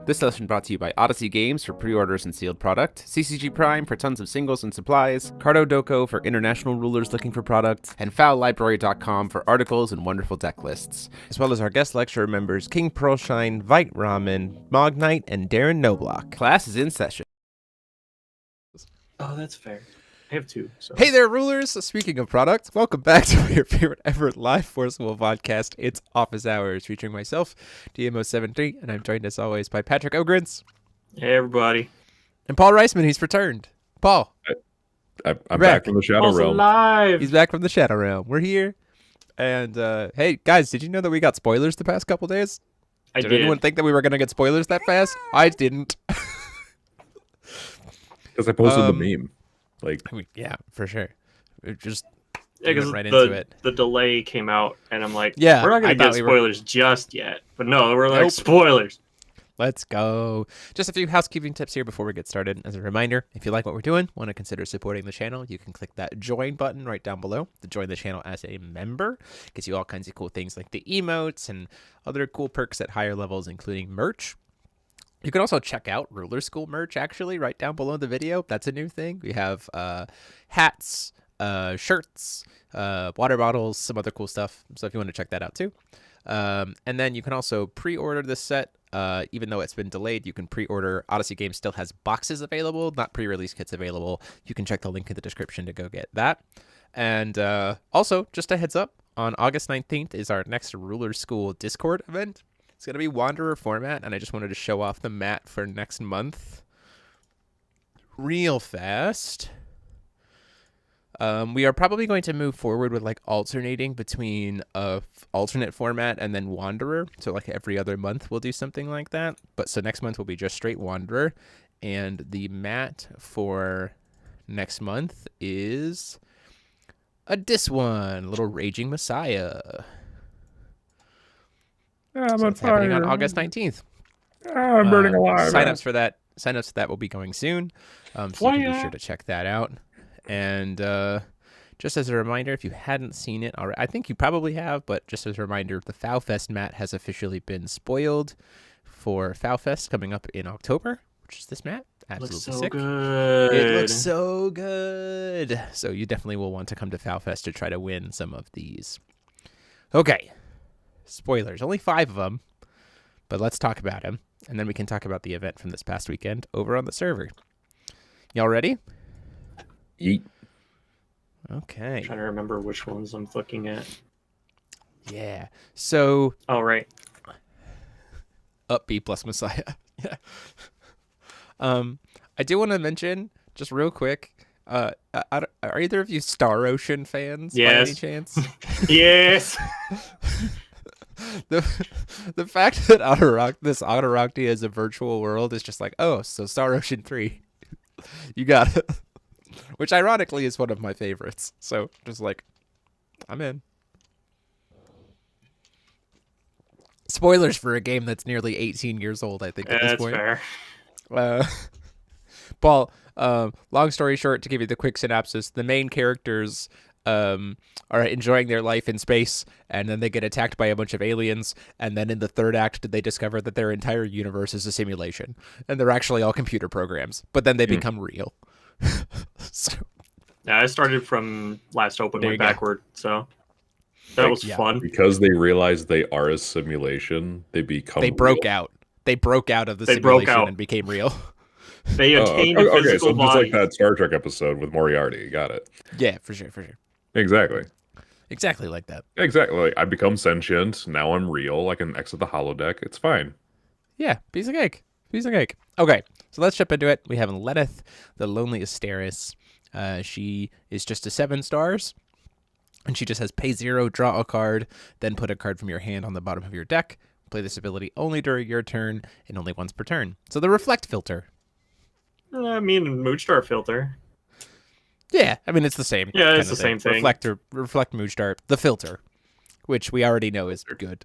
This session brought to you by Odyssey Games for pre-orders and sealed product, CCG Prime for tons of singles and supplies, Cardo Doko for international rulers looking for products, and fowlibrary.com for articles and wonderful deck lists, as well as our guest lecturer members King Pearlshine, Vite Ramen, Mognite, and Darren Noblock. Class is in session. Oh, that's fair. I have two. So. Hey there, rulers! Speaking of products, welcome back to your favorite ever live forcible podcast. It's Office Hours, featuring myself, DMO73, and I'm joined as always by Patrick Ogrins. Hey, everybody. And Paul Reisman, he's returned. Paul. I'm back from the Shadow Paul's Realm. alive. He's back from the Shadow Realm. We're here. And, hey, guys, did you know that we got spoilers the past couple days? Did anyone think that we were going to get spoilers that fast? I didn't. Because I posted the meme. Yeah, for sure. It just because right into it. The delay came out, and I'm like, yeah, we're not going to get spoilers just yet. But no, we're like, spoilers. Let's go. Just a few housekeeping tips here before we get started. As a reminder, if you like what we're doing, want to consider supporting the channel, you can click that join button right down below to join the channel as a member. Gives you all kinds of cool things like the emotes and other cool perks at higher levels, including merch. You can also check out Ruler School merch, actually, right down below the video. That's a new thing. We have hats, shirts, water bottles, some other cool stuff. So if you want to check that out, too. And then you can also pre-order this set. Even though it's been delayed, you can pre-order. Odyssey Games still has boxes available, not pre-release kits available. You can check the link in the description to go get that. And also, just a heads up, on August 19th is our next Ruler School Discord event. It's going to be Wanderer format, and I just wanted to show off the mat for next month real fast. We are probably going to move forward with like alternating between alternate format and then Wanderer. So like every other month we'll do something like that. But so next month will be just straight Wanderer. And the mat for next month is this one, little Raging Messiah. I'm on fire. Happening on August 19th. I'm burning alive. Sign-ups for that will be going soon. So you can be sure to check that out. And just as a reminder, if you hadn't seen it already, I think you probably have, but just as a reminder, the FowFest mat has officially been spoiled for FowFest coming up in October, which is this mat. Absolutely looks so sick. good. It looks so good. So you definitely will want to come to FowFest to try to win some of these. Okay. Spoilers. Only 5 of them, but let's talk about them, and then we can talk about the event from this past weekend over on the server. Y'all ready? Yeet. Okay. I'm trying to remember which ones I'm looking at. Yeah. So. Oh, right. Up B plus Messiah. Yeah. I do want to mention just real quick. Are either of you Star Ocean fans? Yes. By any chance? Yes. The fact that this Autorockty is a virtual world is just like, oh, so Star Ocean 3. You got it. Which ironically is one of my favorites. So just like, I'm in. Spoilers for a game that's nearly 18 years old, I think, at this point. That's fair. Paul, long story short, to give you the quick synopsis, the main characters are enjoying their life in space, and then they get attacked by a bunch of aliens, and then in the third act they discover that their entire universe is a simulation, and they're actually all computer programs, but then they become real. So, yeah, I started from last open, went backward, so that was fun. Because they realized they are a simulation, they broke out. They broke out of the simulation and became real. They attained a physical so body. just like that Star Trek episode with Moriarty. Got it. Yeah, for sure. Exactly like that. Exactly. Like, I become sentient. Now I'm real. I can exit the holodeck. It's fine. Yeah, piece of cake. Okay, so let's jump into it. We have Lenneth, the Lonely Asteris. She is just a 7 stars, and she just has pay 0, draw a card, then put a card from your hand on the bottom of your deck. Play this ability only during your turn and only once per turn. So the Reflect filter. I mean, Moodstar filter. Yeah, I mean, it's the same. Yeah, it's the same thing. Reflect Moodstar, the filter, which we already know is good.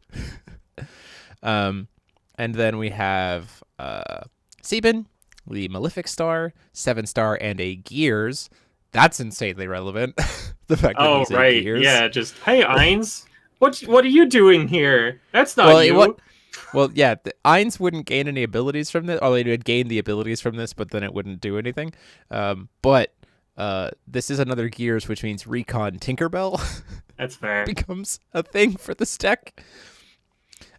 And then we have Sebin, the Malefic Star, 7 star, and a Gears. That's insanely relevant. The fact that he's a Gears. Yeah, just, hey, Ainz, what are you doing here? That's not you. Well, yeah, the Ainz wouldn't gain any abilities from this, or they would gain the abilities from this, but then it wouldn't do anything. But this is another Gears, which means Recon Tinkerbell That's fair. becomes a thing for this deck.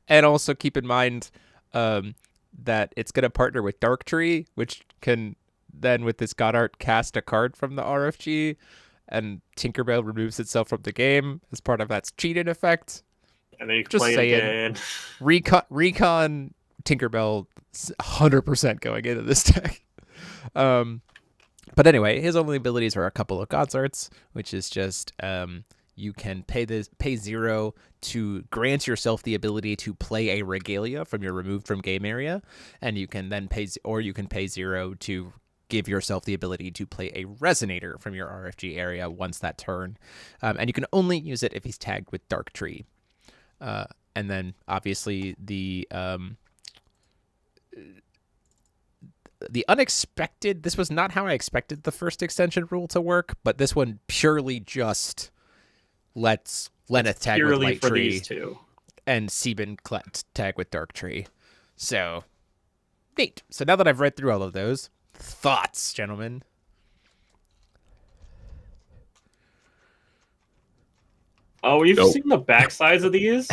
And also keep in mind that it's going to partner with Darktree, which can then, with this God Art, cast a card from the RFG, and Tinkerbell removes itself from the game as part of that cheating effect. And then you can Just play saying. it again. Recon Tinkerbell 100% going into this deck. But anyway, his only abilities are a couple of God's Arts, which is just you can pay 0 to grant yourself the ability to play a Regalia from your removed from game area, and you can then pay 0 to give yourself the ability to play a Resonator from your RFG area once that turn, and you can only use it if he's tagged with Darktree. And then obviously the unexpected, this was not how I expected the first extension rule to work, but this one purely just lets Lenneth tag with Light for Tree these two. and Sebin tag with Dark Tree. So neat. So now that I've read through all of those, thoughts, gentlemen? Oh, we've seen the backsides of these.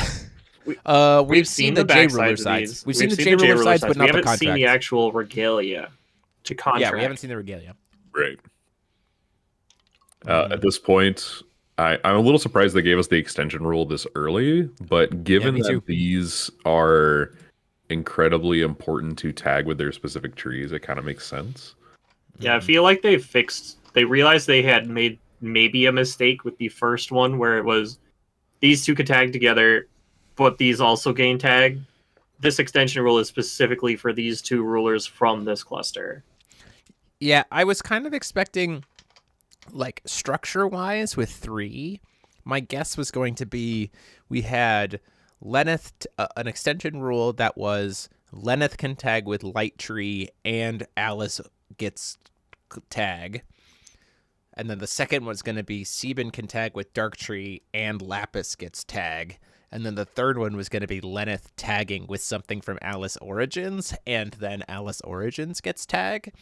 We've seen the J ruler sides. We've seen the J ruler sides, but not the contract. We haven't seen the actual regalia to contract. Yeah, we haven't seen the regalia. Right. At this point, I'm a little surprised they gave us the extension rule this early, but given that these are incredibly important to tag with their specific trees, it kind of makes sense. Yeah, I feel like they realized they had made maybe a mistake with the first one where it was these two could tag together, but these also gain tag. This extension rule is specifically for these two rulers from this cluster. Yeah, I was kind of expecting, like, structure-wise with 3, my guess was going to be we had Lenneth, an extension rule that was Lenneth can tag with Light Tree and Alice gets tag. And then the second was going to be Sebin can tag with Dark Tree and Lapis gets tag. And then the third one was going to be Lenneth tagging with something from Alice Origins, and then Alice Origins gets tag.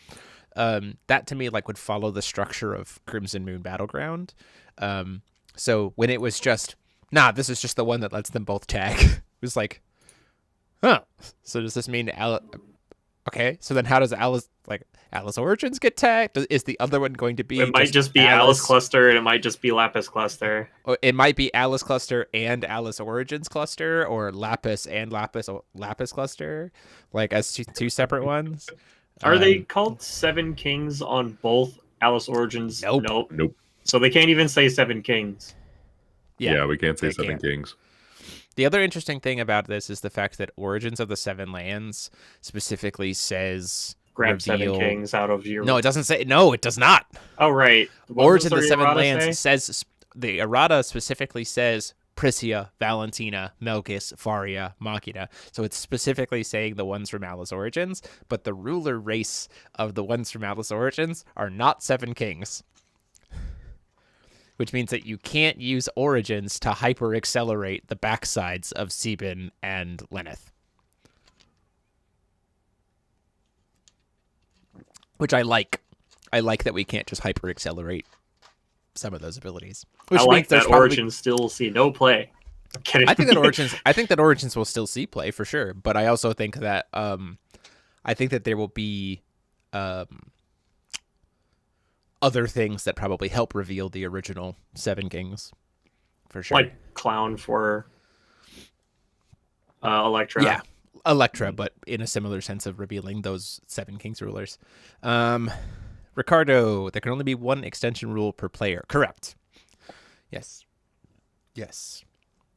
That to me like would follow the structure of Crimson Moon Battleground. So when it was just, this is just the one that lets them both tag, it was like, huh. So does this mean okay, so then how does Alice Origins get tagged? Is the other one going to be? It might just be Alice Cluster, and it might just be Lapis Cluster. Or it might be Alice Cluster and Alice Origins Cluster, or Lapis and Lapis Cluster, like as two separate ones. Are they called Seven Kings on both Alice Origins? Nope. So they can't even say Seven Kings. Yeah, we can't say Seven Kings. The other interesting thing about this is the fact that Origins of the Seven Lands specifically says grab 7 kings out of your... No, it doesn't say... No, it does not. Oh, right. Origins of the Seven Lands says... The errata specifically says Priscia, Valentina, Melkis, Faria, Machina. So it's specifically saying the ones from Alice Origins, but the ruler race of the ones from Alice Origins are not 7 kings. Which means that you can't use Origins to hyper-accelerate the backsides of Sebin and Lenneth. Which I like. I like that we can't just hyper-accelerate some of those abilities. Which I like that Origins still see no play. I'm kidding. I think that Origins will still see play for sure, but I also think that there will be other things that probably help reveal the original 7 kings, for sure. Like Clown for Electra. Yeah, Electra, but in a similar sense of revealing those 7 kings rulers. Ricardo, there can only be 1 extension rule per player. Correct. Yes.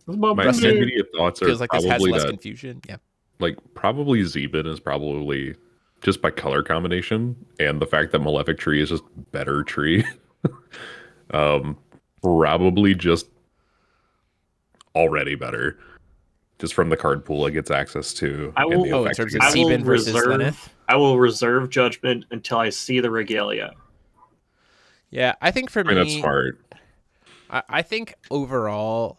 My immediate thoughts are feels like this has probably less confusion. Yeah. Like, probably Sebin is probably... just by color combination and the fact that Malefic Tree is just better tree. Probably just already better. Just from the card pool it gets access to. In terms of Sebin versus Lenneth? I will reserve judgment until I see the regalia. Yeah, I think for me... that's smart. I think overall,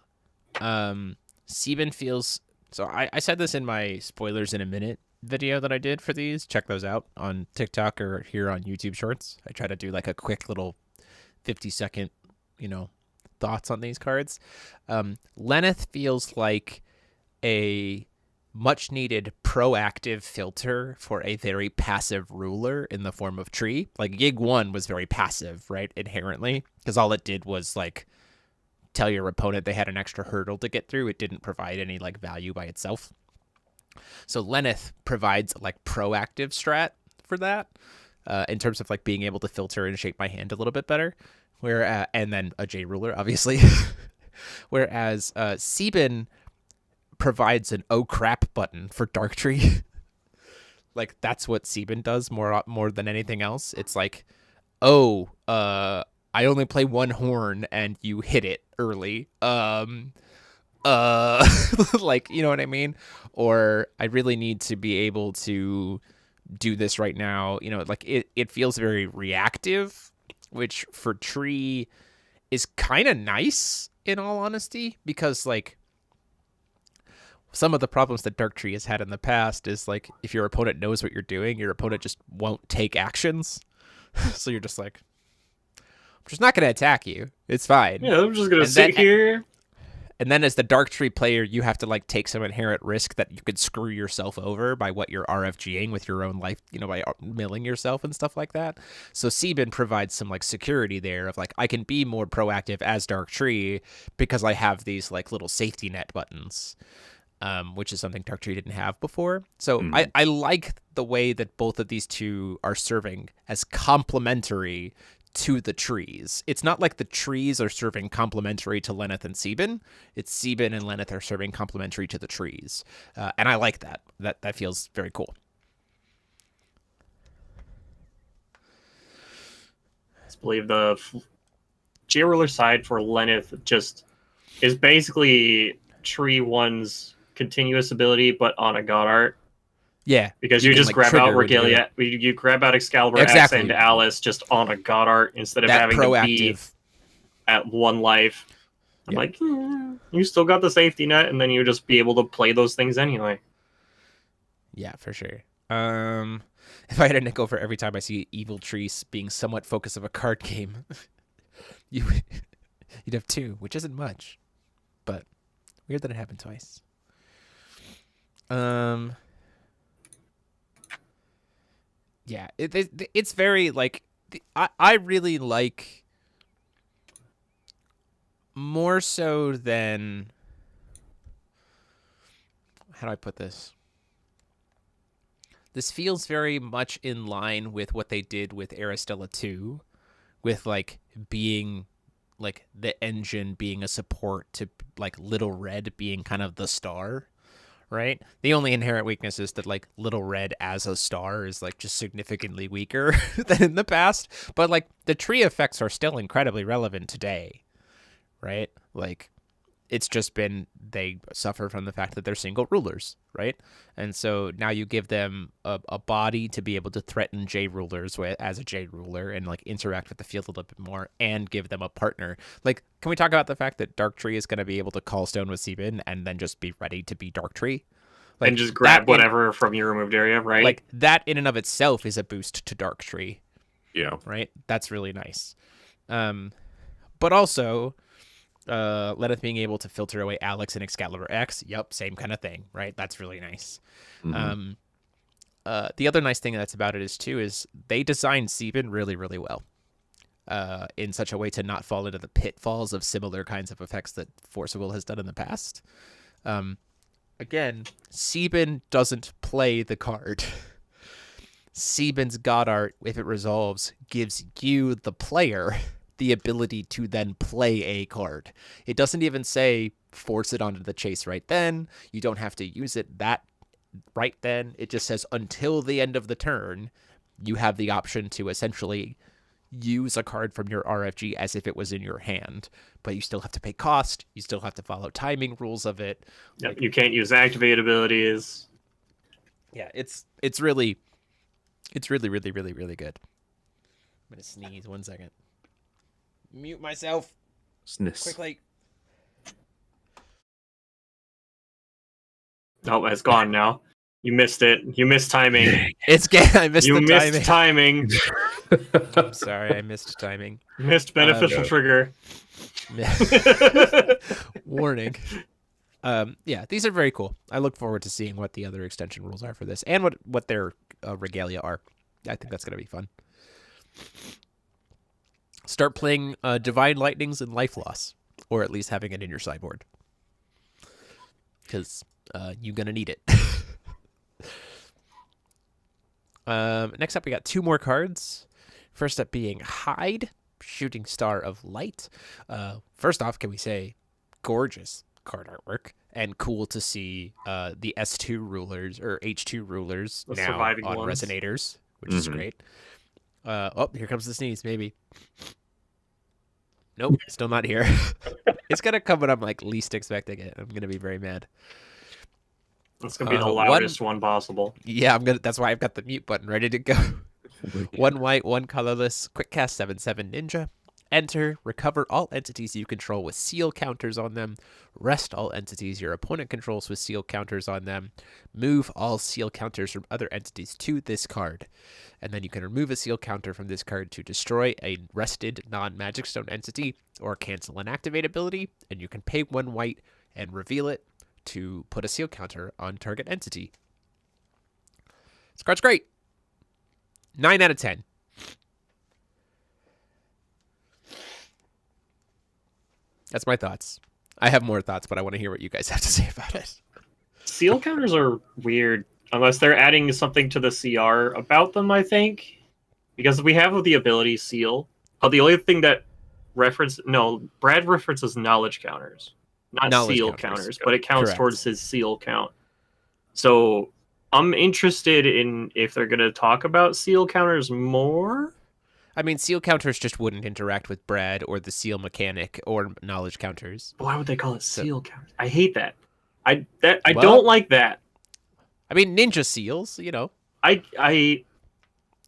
Sebin feels So I said this in my spoilers in a minute video that I did for these. Check those out on TikTok or here on YouTube Shorts. I try to do like a quick little 50-second, thoughts on these cards. Lenneth feels like a much needed proactive filter for a very passive ruler in the form of tree. Like Gig 1 was very passive, right? Inherently, because all it did was like tell your opponent they had an extra hurdle to get through. It didn't provide any like value by itself. So Lenneth provides like proactive strat for that in terms of like being able to filter and shape my hand a little bit better. And then a J ruler, obviously. Whereas Sebin provides an oh crap button for Darktree. Like that's what Sebin does more than anything else. It's like, I only play one horn and you hit it early. Like, you know what I mean? Or I really need to be able to do this right now. Like it feels very reactive, which for Tree is kind of nice in all honesty, because like some of the problems that Darktree has had in the past is like if your opponent knows what you're doing, your opponent just won't take actions. So you're just like, I'm just not going to attack you. It's fine. Yeah, I'm just going to sit here. And then as the Darktree player, you have to like take some inherent risk that you could screw yourself over by what you're RFGing with your own life, by milling yourself and stuff like that. So Sebin provides some like security there of like, I can be more proactive as Darktree because I have these like little safety net buttons. Which is something Darktree didn't have before. So I like the way that both of these two are serving as complementary to the trees. It's not like the trees are serving complementary to Lenneth and Sebin. It's Sebin and Lenneth are serving complementary to the trees. And I like that. That feels very cool. I believe the J ruler side for Lenneth just is basically Tree 1's continuous ability, but on a God Art. Yeah, because you just grab out Regalia, you grab out Excalibur X and Alice just on a God Art instead of having to be at one life. I'm like, you still got the safety net, and then you just be able to play those things anyway. Yeah, for sure. If I had a nickel for every time I see Evil Tree being somewhat focus of a card game, you'd have 2, which isn't much, but weird that it happened twice. Yeah, it's very like I really like more so than, how do I put this? This feels very much in line with what they did with Aristella 2, with like being like the engine being a support to like Little Red being kind of the star. Right? The only inherent weakness is that like Little Red as a star is like just significantly weaker than in the past. But like the tree effects are still incredibly relevant today, right? Like it's just been they suffer from the fact that they're single rulers, right? And so now you give them a body to be able to threaten J rulers with as a J ruler and like interact with the field a little bit more, and give them a partner. Like, can we talk about the fact that Darktree is going to be able to call Stone with Sebin and then just be ready to be Darktree? Like, and just grab whatever from your removed area, right? Like that in and of itself is a boost to Darktree. Yeah. Right? That's really nice. But also Lenneth being able to filter away Alex and Excalibur X. Yep, same kind of thing, right? That's really nice. Mm-hmm. The other nice thing that's about it is they designed Sebin really, really well. In such a way to not fall into the pitfalls of similar kinds of effects that Force of Will has done in the past. Again, Sebin doesn't play the card. Sebin's God Art, if it resolves, gives you, the player, the ability to then play a card. It doesn't even say force it onto the chase right then. You don't have to use it that right then. It just says until the end of the turn, you have the option to essentially use a card from your RFG as if it was in your hand, but you still have to pay cost. You still have to follow timing rules of it. Yep, like, you can't use activate abilities. Yeah, it's really, really, really, really good. I'm gonna sneeze 1 second. Mute myself. Sniss. Quickly. Oh, it's gone now. You missed it. You missed timing. I missed you the missed timing. I'm sorry, I missed timing. Missed beneficial trigger. Warning. Yeah, these are very cool. I look forward to seeing what the other extension rules are for this and what their regalia are. I think that's going to be fun. Start playing Divine Lightnings and Life Loss, or at least having it in your sideboard. Because you're going to need it. Next up, we got 2 more cards. First up being Hide, Shooting Star of Light. First off, can we say gorgeous card artwork and cool to see the S2 rulers or H2 rulers the now on ones. Resonators, which is great. Oh, here comes the sneeze, maybe. Nope, still not here. It's gonna come when I'm like least expecting it. I'm gonna be very mad. It's gonna be the loudest one possible. Yeah, that's why I've got the mute button ready to go. 1 white, 1 colorless, quick cast 7/7 ninja. Enter, recover all entities you control with seal counters on them. Rest all entities your opponent controls with seal counters on them. Move all seal counters from other entities to this card. And then you can remove a seal counter from this card to destroy a rested non-Magic Stone entity or cancel an activate ability. And you can pay 1 white and reveal it to put a seal counter on target entity. This card's great. 9 out of 10. That's my thoughts. I have more thoughts, but I want to hear what you guys have to say about it. Seal counters are weird, unless they're adding something to the CR about them, I think. Because we have the ability seal. But the only thing that Brad references knowledge counters. Not knowledge seal counters, but it counts towards his seal count. So I'm interested in if they're going to talk about seal counters more. I mean, seal counters just wouldn't interact with Brad or the seal mechanic or knowledge counters. Why would they call it seal counters? I hate that. I don't like that. I mean, ninja seals, you know. I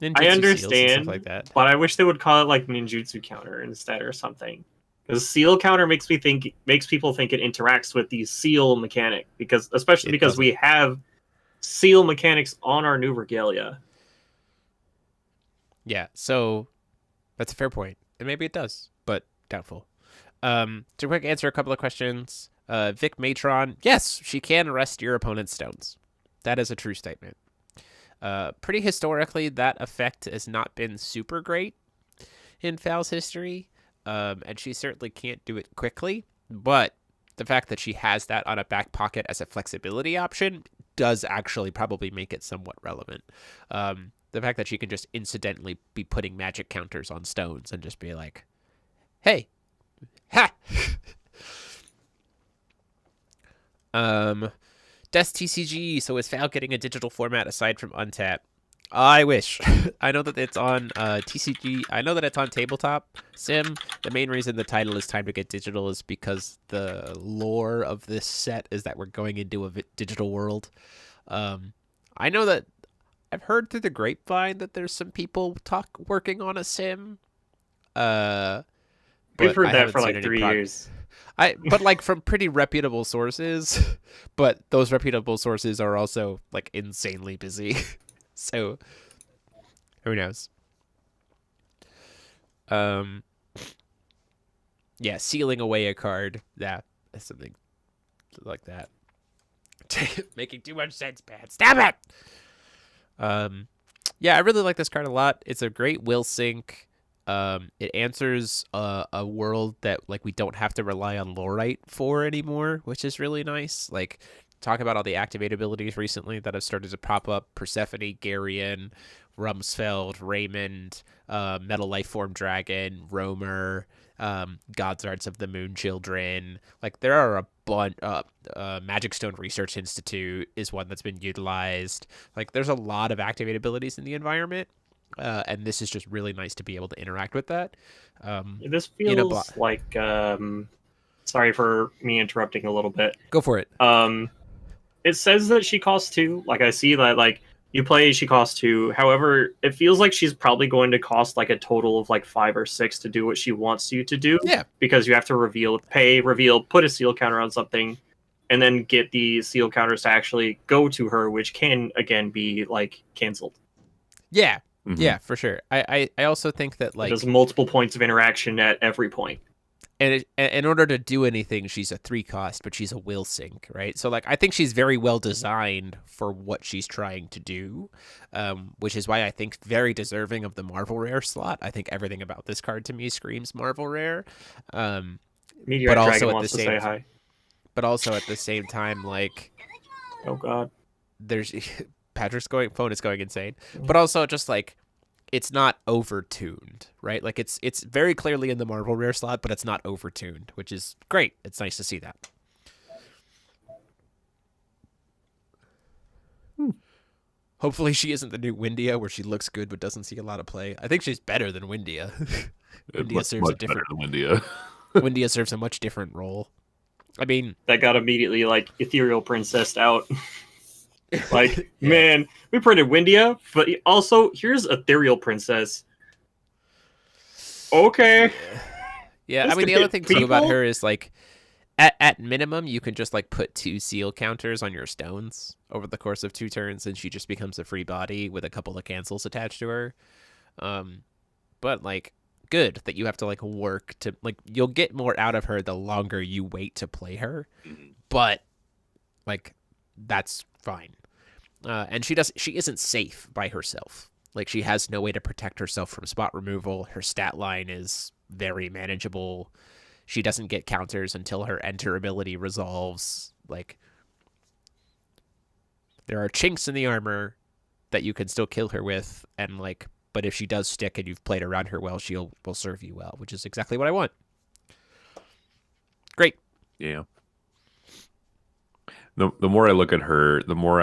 understand, seals and stuff like that. But I wish they would call it like ninjutsu counter instead or something. Because seal counter makes people think it interacts with the seal mechanic, especially because we have seal mechanics on our new regalia. Yeah, so that's a fair point. And maybe it does, but doubtful. To quick answer a couple of questions. Vic Matron, yes, she can arrest your opponent's stones. That is a true statement. Pretty historically, that effect has not been super great in Foul's history. And she certainly can't do it quickly, but the fact that she has that on a back pocket as a flexibility option does actually probably make it somewhat relevant. The fact that she can just incidentally be putting magic counters on stones and just be like, hey, ha! Death TCG, so is Foul getting a digital format aside from Untap? I wish. I know that it's on TCG. I know that it's on Tabletop Sim. The main reason the title is Time to Get Digital is because the lore of this set is that we're going into a digital world. I know that I've heard through the grapevine that there's some people working on a sim. We've heard that for like 3 years. But like from pretty reputable sources. But those reputable sources are also like insanely busy. So who knows? Yeah, sealing away a card. Yeah, that's something like that. Making too much sense, Pat. Stop it! Yeah, I really like this card a lot. It's a great will sync. It answers a world that like we don't have to rely on Lorite for anymore, which is really nice. Like, talk about all the activate abilities recently that have started to pop up: Persephone, Garion, Rumsfeld, Raymond, Metal Lifeform Dragon, Roamer, God's Arts of the Moon Children. Like, there are a bunch. Magic Stone Research Institute is one that's been utilized. Like, there's a lot of activate abilities in the environment. And this is just really nice to be able to interact with that. This feels like, sorry for me interrupting a little bit. Go for it. It says that she costs 2. Like, I see that, like, you play, she costs 2. However, it feels like she's probably going to cost, like, a total of, like, 5 or 6 to do what she wants you to do. Yeah. Because you have to reveal, put a seal counter on something, and then get the seal counters to actually go to her, which can again be like canceled. Yeah, yeah, for sure. I also think that like there's multiple points of interaction at every point. And in order to do anything, she's a 3-cost, but she's a will sink, right? So like I think she's very well designed for what she's trying to do, which is why I think very deserving of the Marvel Rare slot. I think everything about this card to me screams Marvel Rare. Meteor Dragon wants to say hi. But also at the same time, like, oh god, there's Patrick's phone is going insane. But also just like, it's not over-tuned, right? Like it's very clearly in the Marvel Rare slot, but it's not over-tuned, which is great. It's nice to see that. Hopefully she isn't the new Windia where she looks good but doesn't see a lot of play. I think she's better than Windia. Windia serves a different Windia. Windia serves a much different role. I mean, that got immediately like ethereal princessed out. Like, man, we printed Windia, but also here's Ethereal Princess. Okay. Yeah, I mean, the other thing too about her is like, at minimum, you can just like put 2 seal counters on your stones over the course of 2 turns, and she just becomes a free body with a couple of cancels attached to her. But like, good that you have to like work to like, you'll get more out of her the longer you wait to play her. But like, that's fine. And she isn't safe by herself. Like, she has no way to protect herself from spot removal. Her stat line is very manageable. She doesn't get counters until her enter ability resolves. Like, there are chinks in the armor that you can still kill her with, and like, but if she does stick and you've played around her well, will serve you well, which is exactly what I want. Great. Yeah. The more I look at her, the more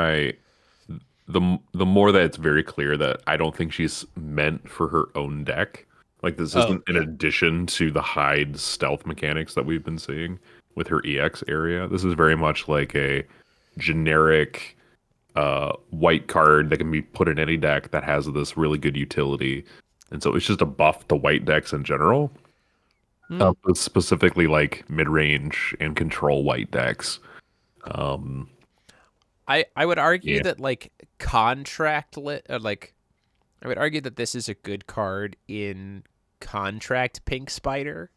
that it's very clear that I don't think she's meant for her own deck. Like, this isn't in addition to the hide stealth mechanics that we've been seeing with her EX area. This is very much like a generic white card that can be put in any deck that has this really good utility. And so it's just a buff to white decks in general. But specifically like mid-range and control white decks. I would argue that like I would argue that this is a good card in Contract Pink Spider,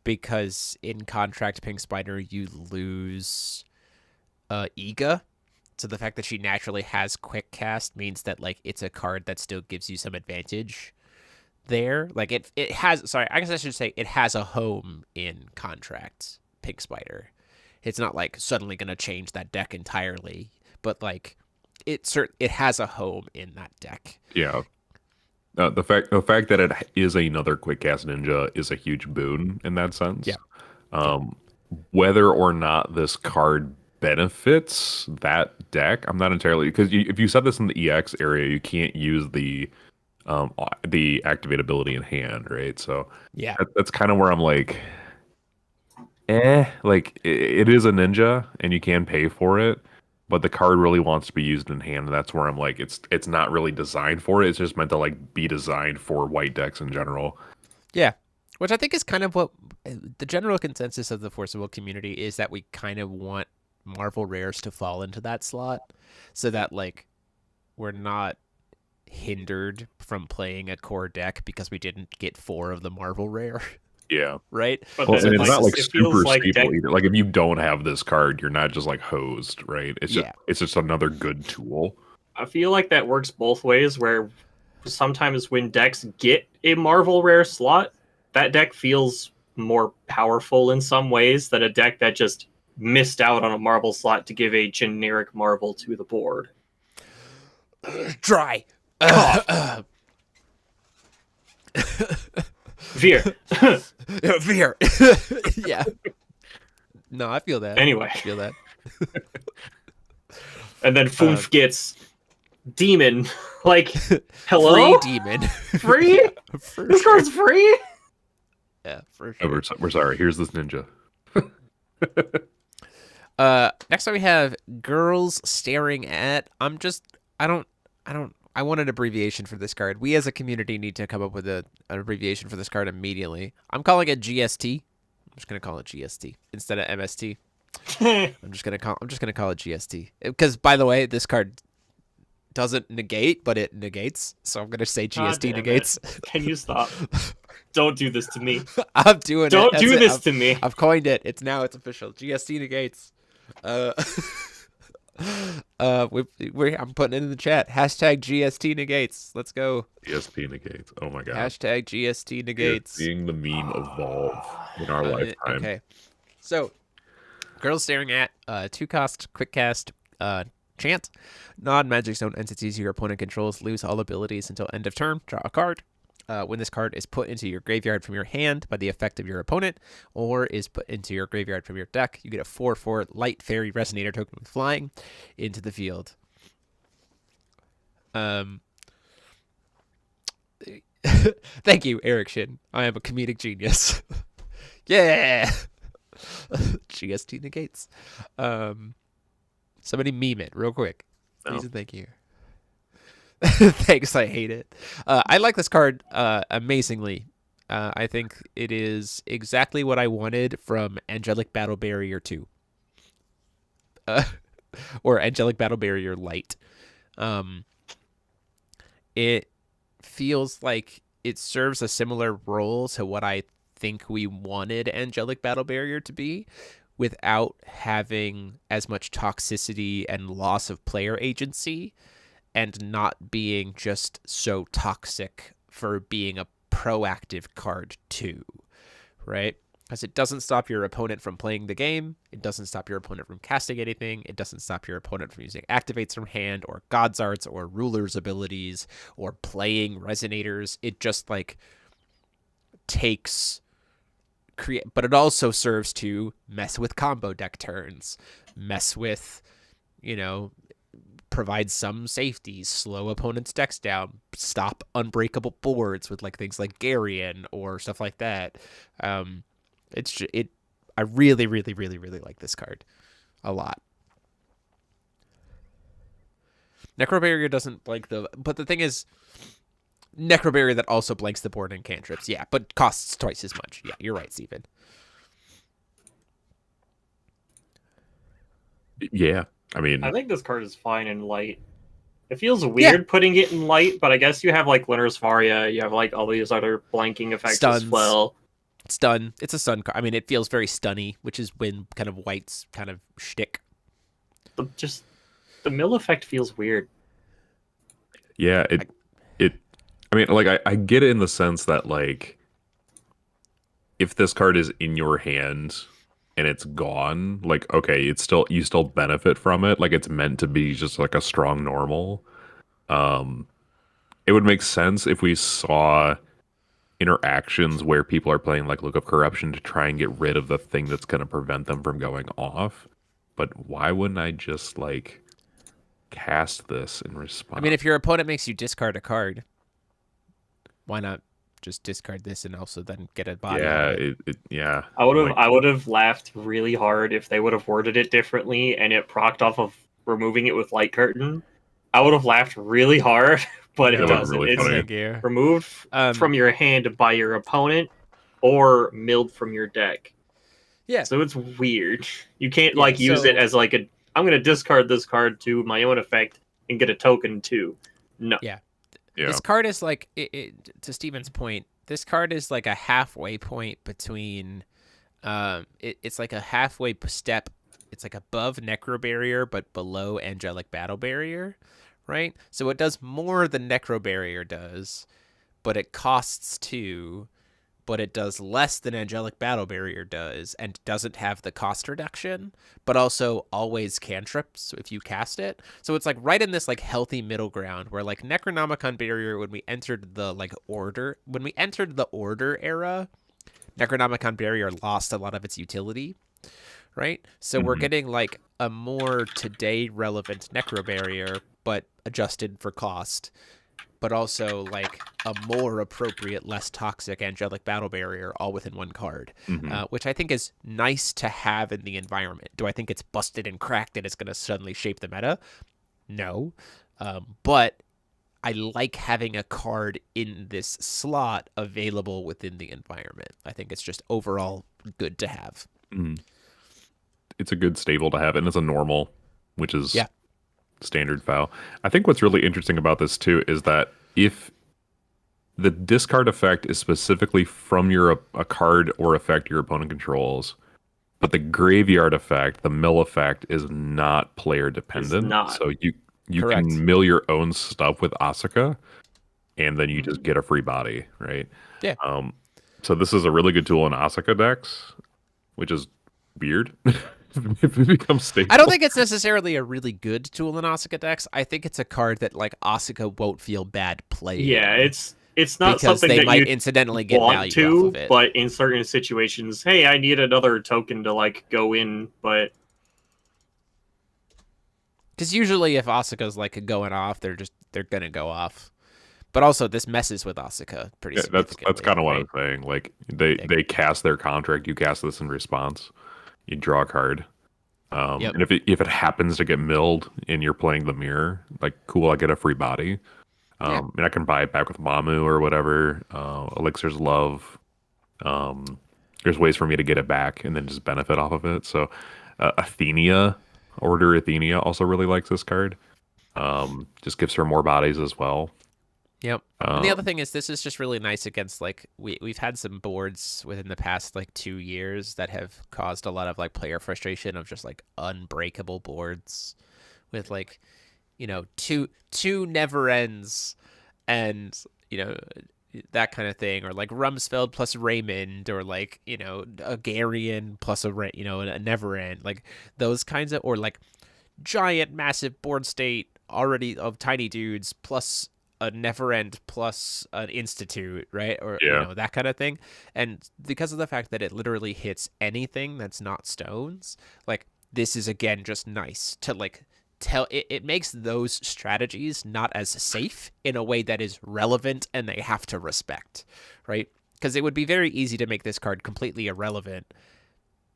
because in Contract Pink Spider you lose Iga. So the fact that she naturally has quick cast means that like it's a card that still gives you some advantage there. Like it has, sorry, I guess I should say it has a home in Contract Pink Spider. It's not like suddenly going to change that deck entirely, but like it has a home in that deck. Yeah. The fact that it is another quick cast ninja is a huge boon in that sense. Yeah. Whether or not this card benefits that deck, I'm not entirely, because if you set this in the EX area, you can't use the activate ability in hand, right? So yeah, that's kind of where I'm like, like it is a ninja and you can pay for it, but the card really wants to be used in hand, and that's where I'm like, it's not really designed for it. It's just meant to like be designed for white decks in general. Yeah, which I think is kind of what the general consensus of the Force of Will community is, that we kind of want Marvel Rares to fall into that slot, so that like we're not hindered from playing a core deck because we didn't get 4 of the Marvel Rare. Yeah. Right? But well, and it's not like super staple either. Like, if you don't have this card, you're not just like hosed, right? It's just another good tool. I feel like that works both ways, where sometimes when decks get a Marvel Rare slot, that deck feels more powerful in some ways than a deck that just missed out on a Marvel slot to give a generic Marvel to the board. Dry. Veer. Veer. Yeah. No, I feel that. Anyway. I feel that. And then Foof gets Demon. Like, hello? Free Demon. Free? This card's free? Yeah, for sure. We're sorry. Here's this ninja. Next up we have Girls Staring At. I want an abbreviation for this card. We as a community need to come up with an abbreviation for this card immediately. I'm calling it GST. I'm just going to call it GST instead of MST. I'm just gonna call it GST because, by the way, this card doesn't negate, but it negates. So I'm gonna say God GST damn negates. it. Can you stop? Don't do this to me. I'm doing it. Don't do That's this to me. I've coined it. It's official. GST negates. I'm putting it in the chat. Hashtag GST negates. Let's go. GST negates. Oh my god. Hashtag GST negates. Seeing the meme evolve in our lifetime. Okay. So, girls staring at 2-cost quick cast chant. Non-magic zone entities your opponent controls lose all abilities until end of turn. Draw a card. When this card is put into your graveyard from your hand by the effect of your opponent, or is put into your graveyard from your deck, you get a 4/4 light fairy resonator token with flying into the field. Thank you, Eric Shin. I am a comedic genius. Yeah. GST negates. Somebody meme it real quick. Please and thank you. Thanks, I hate it. I like this card amazingly. I think it is exactly what I wanted from Angelic Battle Barrier 2. Or Angelic Battle Barrier Light. It feels like it serves a similar role to what I think we wanted Angelic Battle Barrier to be, without having as much toxicity and loss of player agency, and not being just so toxic for being a proactive card too, right? Because it doesn't stop your opponent from playing the game. It doesn't stop your opponent from casting anything. It doesn't stop your opponent from using activates from hand or God's Arts or Ruler's abilities or playing resonators. It just like takes... but it also serves to mess with combo deck turns, mess with, provide some safeties, slow opponents' decks down, stop unbreakable boards with like things like Garion or stuff like that. I really, really, really, really like this card a lot. Necro Barrier doesn't blank but the thing is, Necro Barrier that also blanks the board in cantrips. Yeah, but costs twice as much. Yeah, you're right, Steven. Yeah, I mean... I think this card is fine in light. It feels weird putting it in light, but I guess you have like Winter's Varia, you have like all these other blanking effects as well. Stun. It's a stun card. I mean, it feels very stunny, which is when kind of White's kind of shtick. The mill effect feels weird. Yeah, I mean, like, I get it in the sense that, like, if this card is in your hand and it's gone, like, okay, you still benefit from it. Like, it's meant to be just, like, a strong normal. It would make sense if we saw interactions where people are playing, like, Look of Corruption to try and get rid of the thing that's going to prevent them from going off. But why wouldn't I just, like, cast this in response? I mean, if your opponent makes you discard a card, why not just discard this and also then get a body? Yeah, I would have laughed really hard if they would have worded it differently and it procced off of removing it with Light Curtain. I would have laughed really hard, but it doesn't. Really it's removed from your hand by your opponent or milled from your deck. Yeah. So it's weird. You can't use it as like I'm going to discard this card to my own effect and get a token too. No. Yeah. This card is like, to Steven's point, this card is like a halfway point between, it's like a halfway step. It's like above Necro Barrier, but below Angelic Battle Barrier, right? So it does more than Necro Barrier does, but it costs 2, but it does less than Angelic Battle Barrier does, and doesn't have the cost reduction, but also always cantrips if you cast it. So it's like right in this like healthy middle ground where like Necronomicon Barrier, when we entered the order era, Necronomicon Barrier lost a lot of its utility, right? So we're getting like a more today relevant Necro Barrier, but adjusted for cost, but also like a more appropriate, less toxic Angelic Battle Barrier all within one card, which I think is nice to have in the environment. Do I think it's busted and cracked and it's going to suddenly shape the meta? No. But I like having a card in this slot available within the environment. I think it's just overall good to have. it's a good stable to have, and it's a normal, which is Yeah. standard foul. I think what's really interesting about this too is that if the discard effect is specifically from a card or effect your opponent controls, but the graveyard effect, the mill effect, is not player dependent. not. So you Correct. can mill your own stuff with Asuka, and then you just get a free body, right? Yeah. So this is a really good tool in Asuka decks, which is weird. If it becomes stable. I don't think it's necessarily a really good tool in Asuka decks. I think it's a card that like Asuka won't feel bad playing. Yeah, it's not because something they that might you incidentally get want value to, off of it. but in certain situations, hey, I need another token to like go in, but Because usually if Asuka's like going off, they're gonna go off. But also this messes with Asuka pretty significantly. That's kind of what right? I'm saying. Like they cast their contract, you cast this in response, you draw a card. Yep. And if it happens to get milled and you're playing the mirror, like cool, I get a free body. Yeah. And I can buy it back with Mamu or whatever. Elixir's Love. There's ways for me to get it back and then just benefit off of it. So Order Athenia also really likes this card. Just gives her more bodies as well. Yep. And the other thing is this is just really nice against like we've had some boards within the past like 2 years that have caused a lot of like player frustration of just like unbreakable boards with like, you know, two never ends and, you know, that kind of thing, or like Rumsfeld plus Raymond, or like, you know, a Garion plus a never end, like those kinds of, or like giant massive board state already of tiny dudes plus a never end plus an institute, right? Or you know, that kind of thing. And because of the fact that it literally hits anything that's not stones, like this is again just nice to like tell it makes those strategies not as safe in a way that is relevant and they have to respect, right? Because it would be very easy to make this card completely irrelevant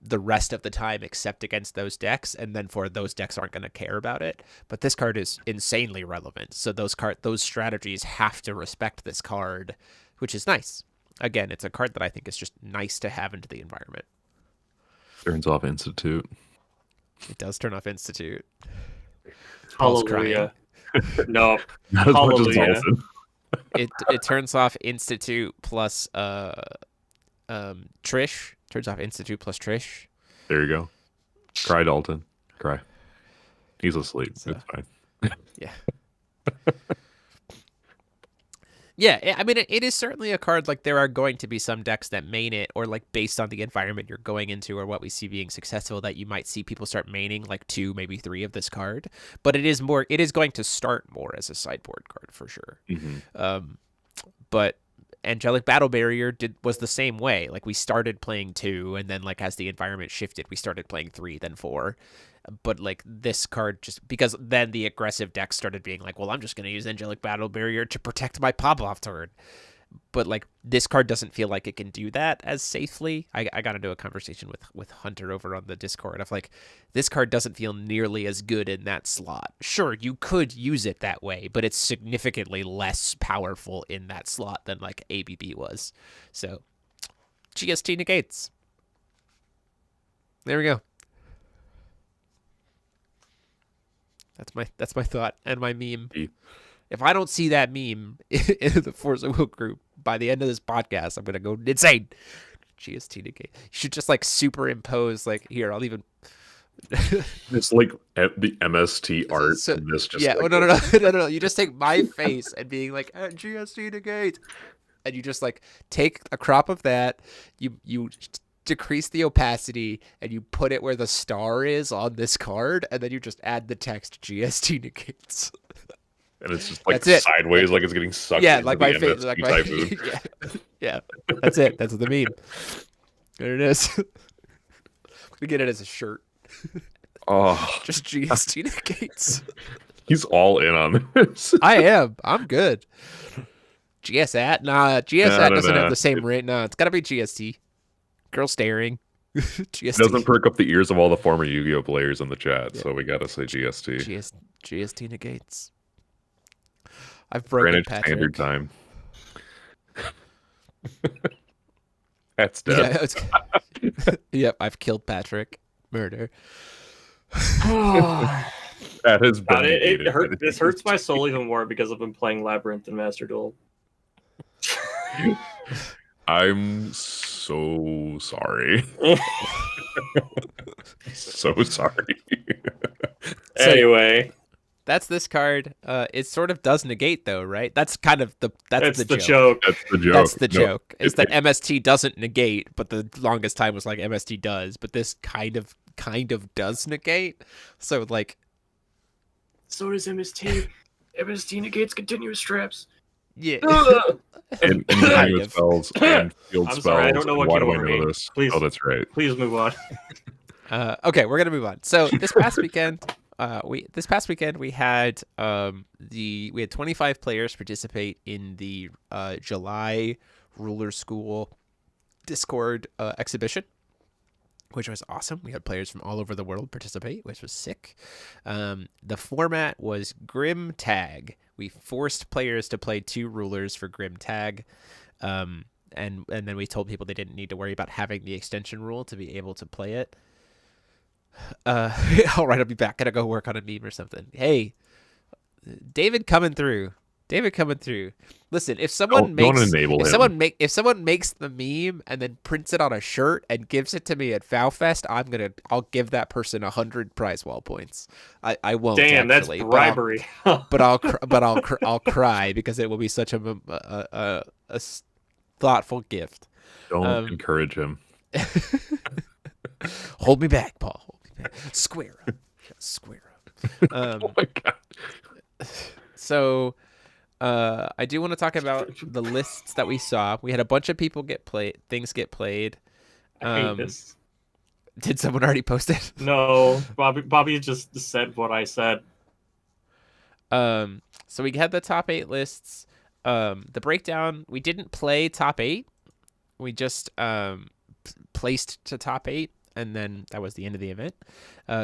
the rest of the time except against those decks, and then for those decks aren't going to care about it. But this card is insanely relevant, so those strategies have to respect this card, which is nice. Again, it's a card that I think is just nice to have into the environment. Turns off Institute. It does turn off Institute. hallelujah. No, Not as much as hallelujah. Alton. It turns off Institute plus Trish. Turns off Institute plus Trish. There you go. Cry, Dalton. Cry. He's asleep. So, it's fine. Yeah. Yeah, I mean, it is certainly a card, like, there are going to be some decks that main it, or, like, based on the environment you're going into or what we see being successful, that you might see people start maining, like, 2, maybe 3 of this card. But it is going to start more as a sideboard card, for sure. Mm-hmm. But Angelic Battle Barrier was the same way. Like, we started playing 2, and then, like, as the environment shifted, we started playing 3, then 4. But, like, this card just... Because then the aggressive decks started being like, well, I'm just going to use Angelic Battle Barrier to protect my pop-off turn. But, like, this card doesn't feel like it can do that as safely. I got into a conversation with Hunter over on the Discord of, like, this card doesn't feel nearly as good in that slot. Sure, you could use it that way, but it's significantly less powerful in that slot than, like, ABB was. So, GST negates. There we go. That's my thought and my meme. If I don't see that meme in the Forza Will group by the end of this podcast, I'm gonna go insane. GST negate. You should just like superimpose, like, here, I'll even It's like the MST art. So, and this just yeah. like, No. You just take my face and being like, GST negate, and you just like take a crop of that. You decrease the opacity and you put it where the star is on this card, and then you just add the text GST negates. and it's just like That's it. sideways, like it's getting sucked. Yeah, into like the my face, MST like my typhoon. yeah. That's it. That's the meme. There it is. We get it as a shirt. Oh, Just GST negates. he's all in on this. I am. I'm good. GSAT? Nah, GSAT doesn't have the same rate. No, it's got to be GST. Girl staring. GST. Doesn't perk up the ears of all the former Yu-Gi-Oh players in the chat, so we gotta say GST. GST negates. I've broken Greenwich Patrick. Standard Time. That's dead. Yeah, yep, I've killed Patrick. Murder. That has been God, it negated. hurt. This hurts my soul even more because I've been playing Labyrinth and Master Duel. I'm so sorry. So sorry. Anyway, that's this card. It sort of does negate, though, right? That's kind of that's the joke. That's the joke. That's the joke. Is that MST doesn't negate, but the longest time was like MST does, but this kind of does negate. So like, so does MST. MST negates continuous traps. Yeah. and continuous spells and field I'm spells. sorry, I don't know what why came do I over know me. this? Please. Oh, that's right. Please move on. Okay, we're gonna move on. So this past weekend, we had we had 25 players participate in the July Ruler School Discord exhibition, which was awesome. We had players from all over the world participate, which was sick. The format was Grimm Tag. We forced players to play 2 rulers for Grimm Tag. And then we told people they didn't need to worry about having the extension rule to be able to play it. All right, I'll be back. Gotta go work on a meme or something. Hey, David coming through. Listen, if someone makes the meme and then prints it on a shirt and gives it to me at FowFest, I'll give that person 100 prize wall points. I won't. Damn, actually, that's bribery. But I'll cry because it will be such a thoughtful gift. Don't encourage him. Hold me back, Paul. Hold me back. Square up. Oh my god. So, I do want to talk about the lists that we saw. We had a bunch of people get played. I hate this. Did someone already post it? No, Bobby just said what I said. So we had the top 8 lists. The breakdown. We didn't play top 8. We just placed to top 8, and then that was the end of the event.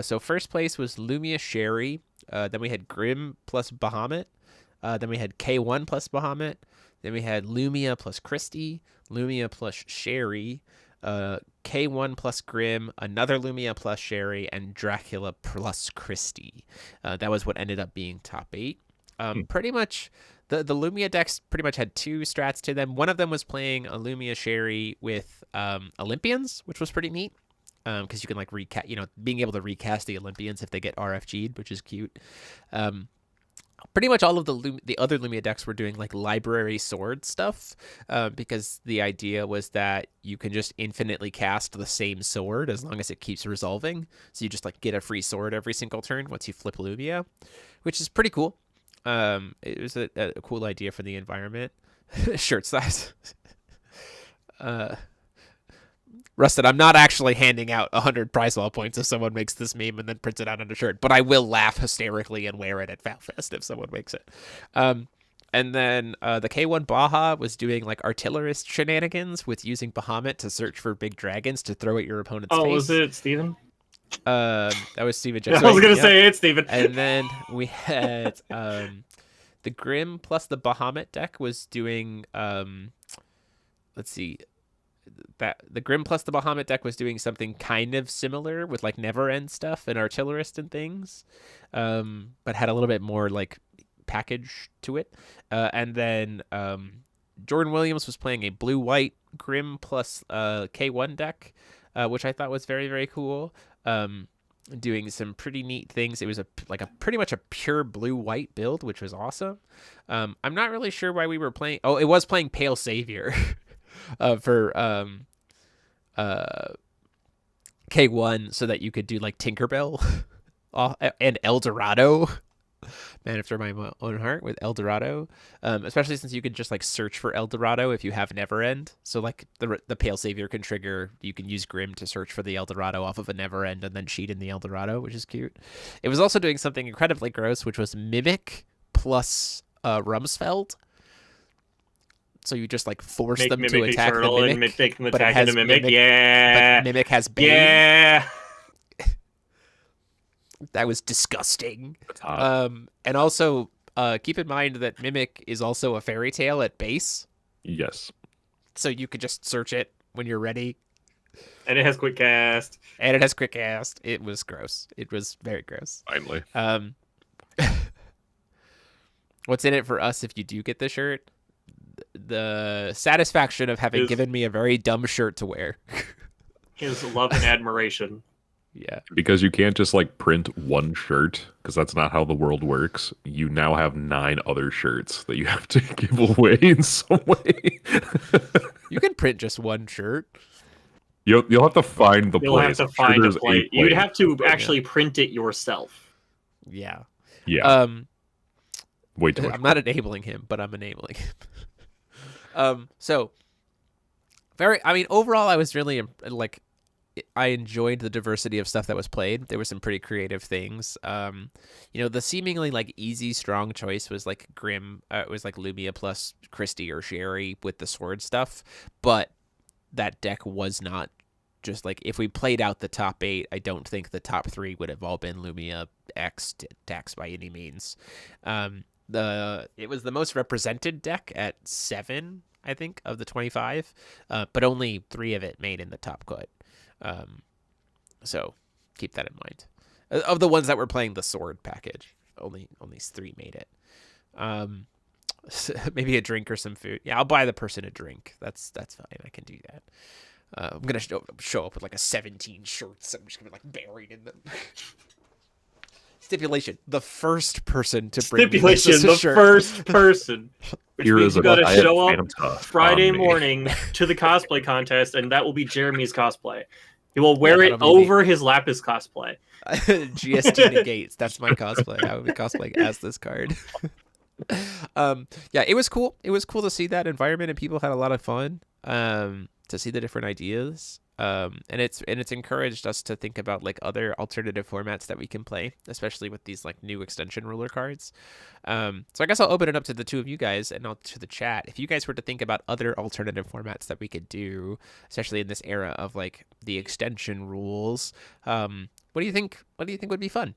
So first place was Lumia Sherry. Then we had Grimm plus Bahamut. Then we had K1 plus Bahamut. Then we had Lumia plus Christie, Lumia plus Sherry, K1 plus Grimm, another Lumia plus Sherry, and Dracula plus Christie. That was what ended up being top 8. Pretty much, the Lumia decks pretty much had 2 strats to them. One of them was playing a Lumia Sherry with Olympians, which was pretty neat. Because you can like recast, being able to recast the Olympians if they get RFG'd, which is cute. Pretty much all of the other Lumia decks were doing like library sword stuff, because the idea was that you can just infinitely cast the same sword as long as it keeps resolving. So you just like get a free sword every single turn once you flip Lumia, which is pretty cool. It was a cool idea for the environment. Shirt size. Rusted, I'm not actually handing out 100 prize wall points if someone makes this meme and then prints it out on a shirt, but I will laugh hysterically and wear it at FowFest if someone makes it. And then the K1 Baja was doing like artillerist shenanigans with using Bahamut to search for big dragons to throw at your opponent's face. Oh, was it Steven? That was Steven Jackson. I was going to say it's Steven. And then we had the Grimm plus the Bahamut deck was doing, let's see, that the Grimm plus the Bahamut deck was doing something kind of similar with like Never End stuff and artillerist and things, but had a little bit more like package to it. And then Jordan Williams was playing a blue-white Grimm plus K1 deck, which I thought was very, very cool. Doing some pretty neat things. It was pretty much a pure blue-white build, which was awesome. I'm not really sure why we were playing. Oh, it was playing Pale Savior. For K1 so that you could do like Tinkerbell and El Dorado. Man after my own heart with El Dorado. Especially since you could just like search for El Dorado if you have Never End. So like the Pale Savior can trigger, you can use Grimm to search for the El Dorado off of a Never End and then cheat in the El Dorado, which is cute. It was also doing something incredibly gross, which was Mimic plus Rumsfeld. So you just like force them to attack the Mimic, but it has Mimic. Yeah, but Mimic has Bane. Yeah, that was disgusting. And also keep in mind that Mimic is also a fairy tale at base. Yes. So you could just search it when you're ready. And it has quick cast. And it has quick cast. It was gross. It was very gross. Finally. What's in it for us if you do get the shirt? The satisfaction of having given me a very dumb shirt to wear. His love and admiration. Yeah. Because you can't just like print one shirt, because that's not how the world works. You now have 9 other shirts that you have to give away in some way. You can print just one shirt. You'll have to find the You'll place. have to find a there's place. You'd have to actually print it yourself. Yeah. Yeah. Way too much. I'm not enabling him, but I'm enabling him. So overall I was really like, I enjoyed the diversity of stuff that was played. There were some pretty creative things. The seemingly like easy strong choice was like Grimm. It was like Lumia plus Christie or Sherry with the sword stuff, but that deck was not just like, if we played out the top 8, I don't think the top 3 would have all been Lumia X decks by any means. It was the most represented deck at 7, I think, of the 25, but only 3 of it made in the top cut. So keep that in mind. Of the ones that were playing the sword package, only 3 made it. Maybe a drink or some food. Yeah, I'll buy the person a drink. That's fine. I can do that. I'm gonna show up with like a 17 shirts. I'm just gonna be like buried in them. Stipulation: the first person to bring Stipulation: me the shirt. First person. Which Here means is you gotta show up Fanta Friday on me. morning to the cosplay contest, and that will be Jeremy's cosplay. He will wear that'll it be me. over his Lapis cosplay. GST negates. That's my cosplay. I would be cosplaying as this card. Yeah, it was cool. It was cool to see that environment, and people had a lot of fun. To see the different ideas. And it's encouraged us to think about like other alternative formats that we can play, especially with these like new extension ruler cards. So I guess I'll open it up to the two of you guys and to the chat. If you guys were to think about other alternative formats that we could do, especially in this era of like the extension rules, what do you think? What do you think would be fun?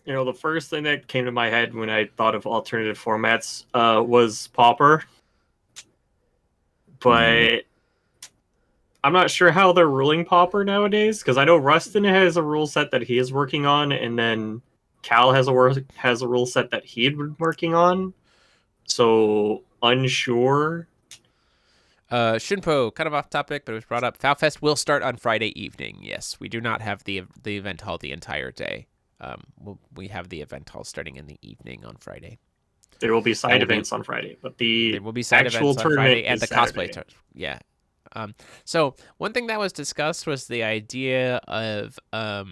The first thing that came to my head when I thought of alternative formats was Pauper. But I'm not sure how they're ruling Pauper nowadays, because I know Rustin has a rule set that he is working on, and then Cal has a rule set that he had been working on. So, unsure. Shinpo, kind of off topic, but it was brought up. FowFest will start on Friday evening. Yes, we do not have the event hall the entire day. We have the event hall starting in the evening on Friday. There will be side events on Friday, but there will be side actual events on tournament Friday and the Saturday. cosplay. Yeah. So one thing that was discussed was the idea of a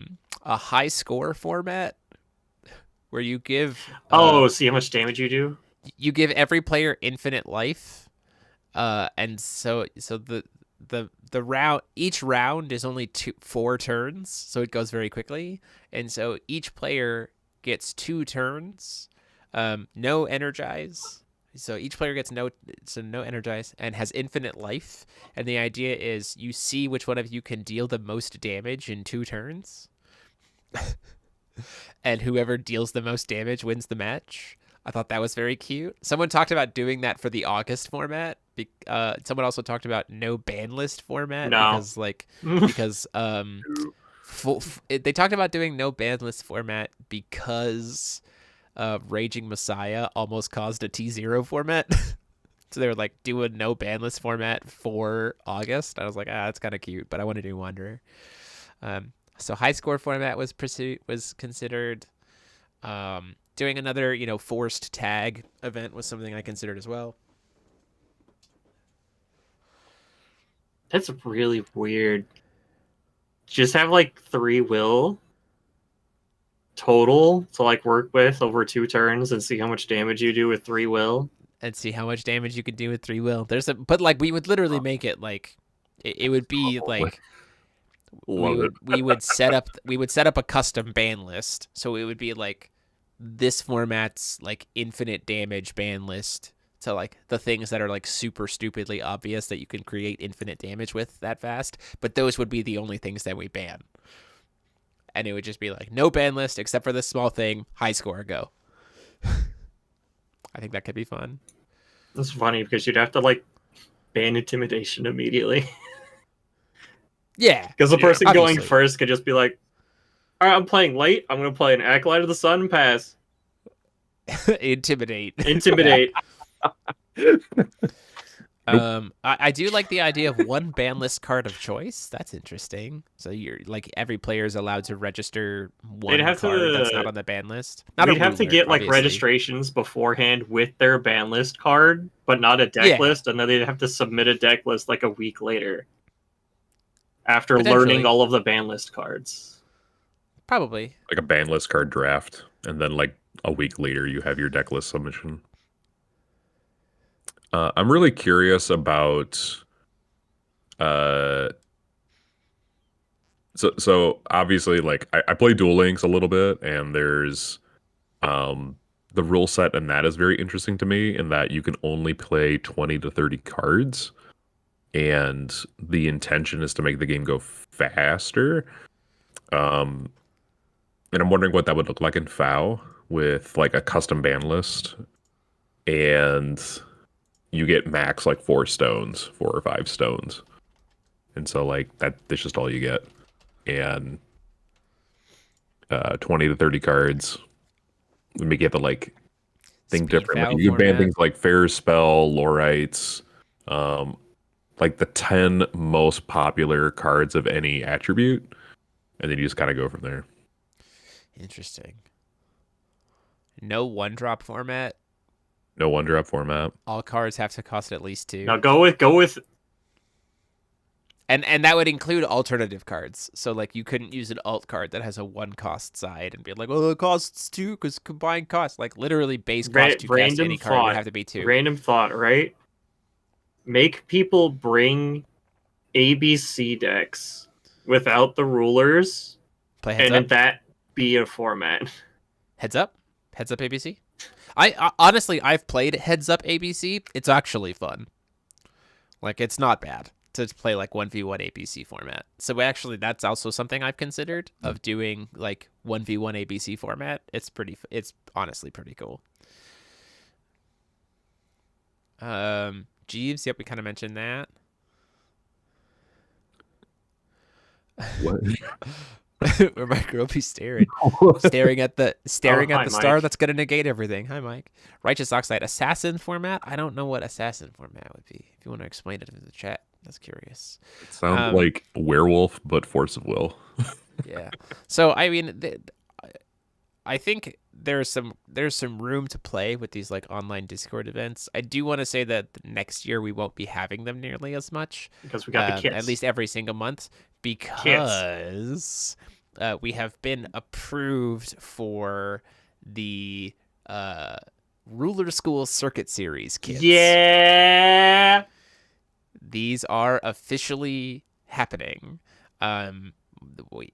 high score format where you give see how much damage you do. You give every player infinite life, and so the round, each round is only 4 turns, so it goes very quickly, and so each player gets 2 turns, no energize. So each player gets no energize and has infinite life, and the idea is you see which one of you can deal the most damage in 2 turns, and whoever deals the most damage wins the match. I thought that was very cute. Someone talked about doing that for the August format. Someone also talked about no ban list format because they talked about doing no ban list format because Raging Messiah almost caused a T0 format. So they were like, do a no ban list format for August. I was like, that's kind of cute, but I want to do Wanderer. So high score format was considered. Doing another, forced tag event was something I considered as well. That's really weird. Just have like 3 will total to like work with over 2 turns and see how much damage you do with 3 will. And see how much damage you can do with 3 will. But like we would literally make it like it would be like we would set up a custom ban list. So it would be like this format's like infinite damage ban list to like the things that are like super stupidly obvious that you can create infinite damage with that fast, but those would be the only things that we ban. And it would just be like no ban list except for this small thing, high score, go. I think that could be fun. That's funny because you'd have to like ban intimidation immediately. Yeah, Because the person going obviously. first could just be like, "All right, I'm playing late. I'm going to play an Acolyte of the Sun and pass." Intimidate. Intimidate. I do like the idea of one ban list card of choice. That's interesting. So you're like every player is allowed to register one have card that's to- not on the ban list. Not We'd a have to ruler, get like obviously. registrations beforehand with their ban list card, but not a deck Yeah. list, and then they'd have to submit a deck list like a week later after Potentially. learning all of the ban list cards. Probably. Like a ban list card draft, and then like a week later you have your deck list submission. I'm really curious about so obviously like I play Duel Links a little bit, and there's the rule set, and that is very interesting to me in that you can only play 20 to 30 cards, and the intention is to make the game go faster. And I'm wondering what that would look like in FOW with like a custom ban list, and you get max like 4 or 5 stones, and so like that's just all you get. And 20 to 30 cards, we make it to like think Speed differently. FOW You can ban format. things like Fair Spell, Lorites, like the 10 most popular cards of any attribute, and then you just kind of go from there. Interesting. No one drop format. No one drop format. All cards have to cost at least 2. Now go with And that would include alternative cards. So like you couldn't use an alt card that has a 1 cost side and be like, oh, it costs 2 because combined cost. Like literally base cost to cast any card would have to be 2. Random thought, right? Make people bring ABC decks without the rulers, Play heads and up. that be a format. Heads up ABC. I honestly I've played heads up ABC. It's actually fun. Like it's not bad to play like 1v1 ABC format. So actually that's also something I've considered of doing like 1v1 ABC format. It's honestly pretty cool. Jeeves, yep, we kind of mentioned that. What? Where my girl be staring at the Hi, star Mike. that's gonna negate everything. Hi, Mike. Righteous Oxide assassin format. I don't know what assassin format would be. If you want to explain it in the chat, that's curious. It sounds like werewolf, but force of will. Yeah. So I mean, I think there's some room to play with these like online Discord events. I do want to say that next year we won't be having them nearly as much. Because we got the kits. At least every single month, because we have been approved for the Ruler School Circuit Series kits. Yeah. These are officially happening. We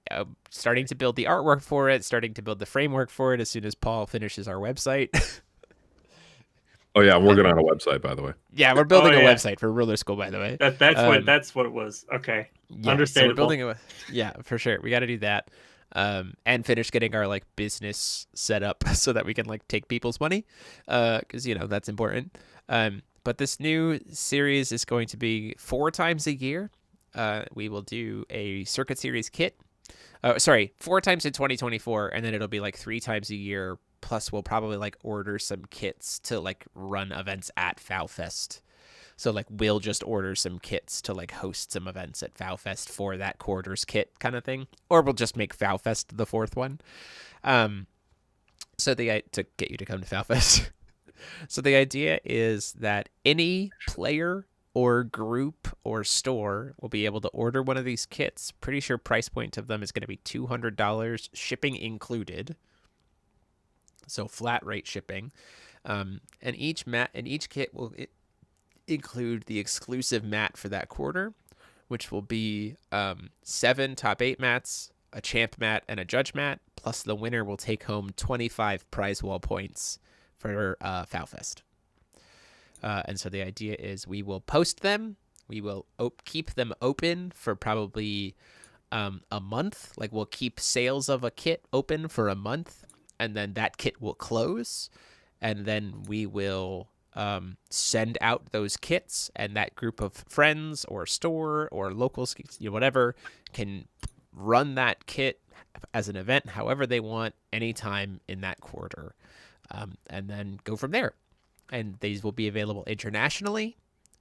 starting to build the artwork for it, starting to build the framework for it as soon as Paul finishes our website. Oh yeah, I'm working on a website, by the way. Yeah, we're building Oh, a yeah. website for Ruler School, by the way. That's what it was. Okay. Yeah, Understandable. So we're building yeah, for sure. We got to do that. And finish getting our like business set up so that we can like take people's money, because that's important. But this new series is going to be 4 times a year. We will do a Circuit Series kit. 4 times in 2024, and then it'll be like 3 times a year. Plus, we'll probably like order some kits to like run events at FowFest. So like we'll just order some kits to like host some events at FowFest for that quarters kit kind of thing, or we'll just make FowFest the 4th one. So to get you to come to FowFest. So the idea is that any player or group or store will be able to order one of these kits. Pretty sure price point of them is going to be $200, shipping included. So flat rate shipping. And each kit will include the exclusive mat for that quarter, which will be 7 top 8 mats, a champ mat, and a judge mat. Plus the winner will take home 25 prize wall points for FowFest. And so the idea is we will post them. We will keep them open for probably a month. Like we'll keep sales of a kit open for a month, and then that kit will close. And then we will send out those kits, and that group of friends or store or local, whatever, can run that kit as an event however they want anytime in that quarter, and then go from there. And these will be available internationally,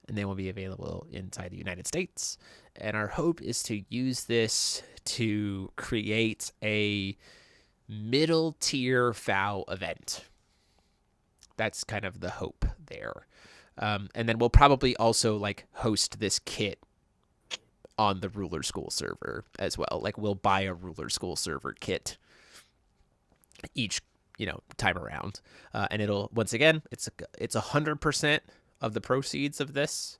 and they will be available inside the United States. And our hope is to use this to create a middle tier FOW event. That's kind of the hope there. And then we'll probably also like host this kit on the Ruler School server as well. Like we'll buy a Ruler School server kit each, time around. And it'll, once again, it's 100% of the proceeds of this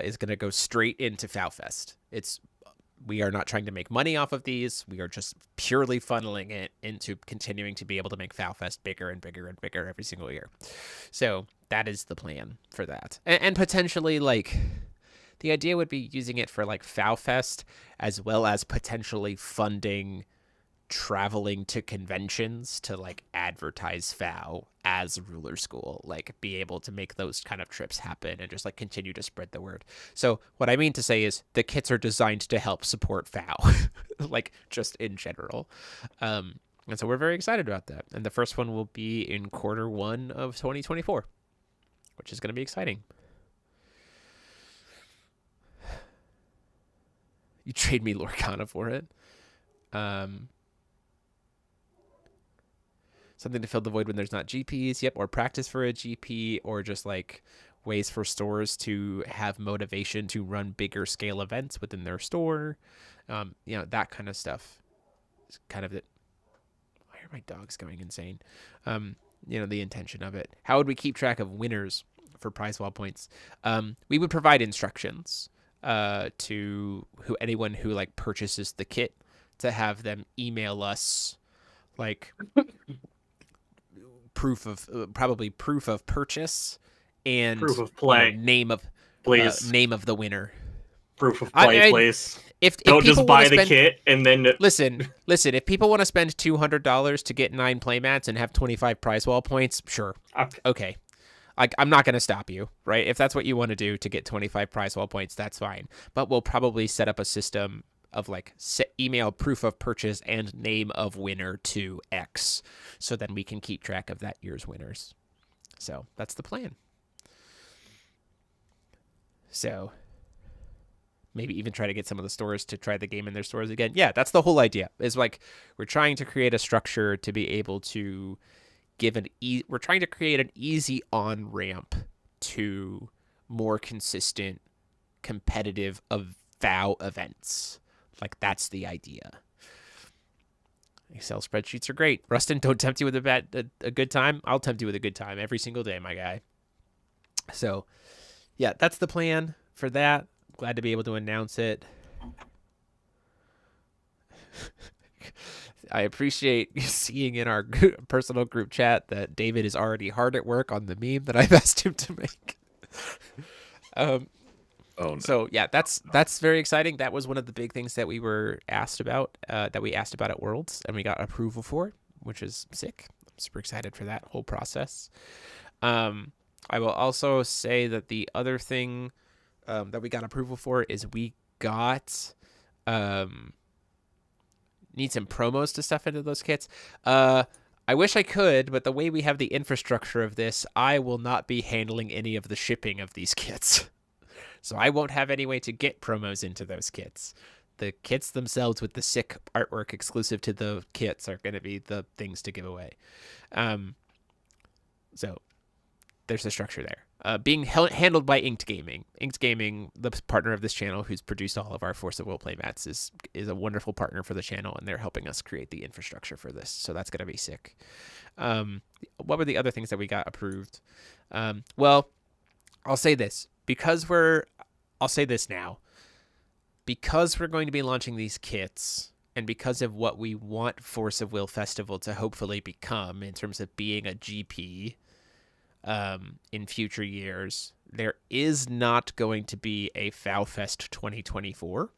is going to go straight into FowFest. We are not trying to make money off of these. We are just purely funneling it into continuing to be able to make FowFest bigger and bigger and bigger every single year. So that is the plan for that. And potentially, like, the idea would be using it for, like, FowFest, as well as potentially funding traveling to conventions to, like, advertise FOW as Ruler School, like be able to make those kind of trips happen and just like continue to spread the word. So what I mean to say is the kits are designed to help support FOW, like just in general. And so we're very excited about that. And the first one will be in Q1 of 2024, which is going to be exciting. You trade me Lorcana for it. Something to fill the void when there's not GPs. Yep, or practice for a GP, or just like ways for stores to have motivation to run bigger scale events within their store. That kind of stuff. It's kind of it. Why are my dogs going insane? The intention of it. How would we keep track of winners for prize wall points? We would provide instructions to anyone who like purchases the kit to have them email us like proof of purchase and proof of play, name of the winner. Proof of play, please. If don't just buy the kit and then listen. If people want to spend $200 to get 9 playmats and have 25 prize wall points, sure, okay. Like, I'm not going to stop you, right? If that's what you want to do to get 25 prize wall points, that's fine. But we'll probably set up a system of like email proof of purchase and name of winner to X, so then we can keep track of that year's winners. So that's the plan. So maybe even try to get some of the stores to try the game in their stores again. Yeah, that's the whole idea. Is like we're trying to create a structure to be able to we're trying to create an easy on ramp to more consistent competitive FOW events. Like, that's the idea. Excel spreadsheets are great. Rustin, don't tempt you with a good time. I'll tempt you with a good time every single day, my guy. So, yeah, that's the plan for that. Glad to be able to announce it. I appreciate seeing in our personal group chat that David is already hard at work on the meme that I've asked him to make. Oh, no. So yeah, that's very exciting. That was one of the big things that we were asked about, at Worlds, and we got approval for it, which is sick. I'm super excited for that whole process. I will also say that the other thing that we got approval for is we got need some promos to stuff into those kits. I wish I could, but the way we have the infrastructure of this, I will not be handling any of the shipping of these kits. So I won't have any way to get promos into those kits. The kits themselves with the sick artwork exclusive to the kits are going to be the things to give away. So there's the structure there. Being handled by Inked Gaming. Inked Gaming, the partner of this channel who's produced all of our Force of Will playmats, is a wonderful partner for the channel, and they're helping us create the infrastructure for this. So that's going to be sick. What were the other things that we got approved? Well, I'll say this. I'll say this now. Because we're going to be launching these kits, and because of what we want Force of Will Festival to hopefully become in terms of being a GP in future years, there is not going to be a FowFest 2024.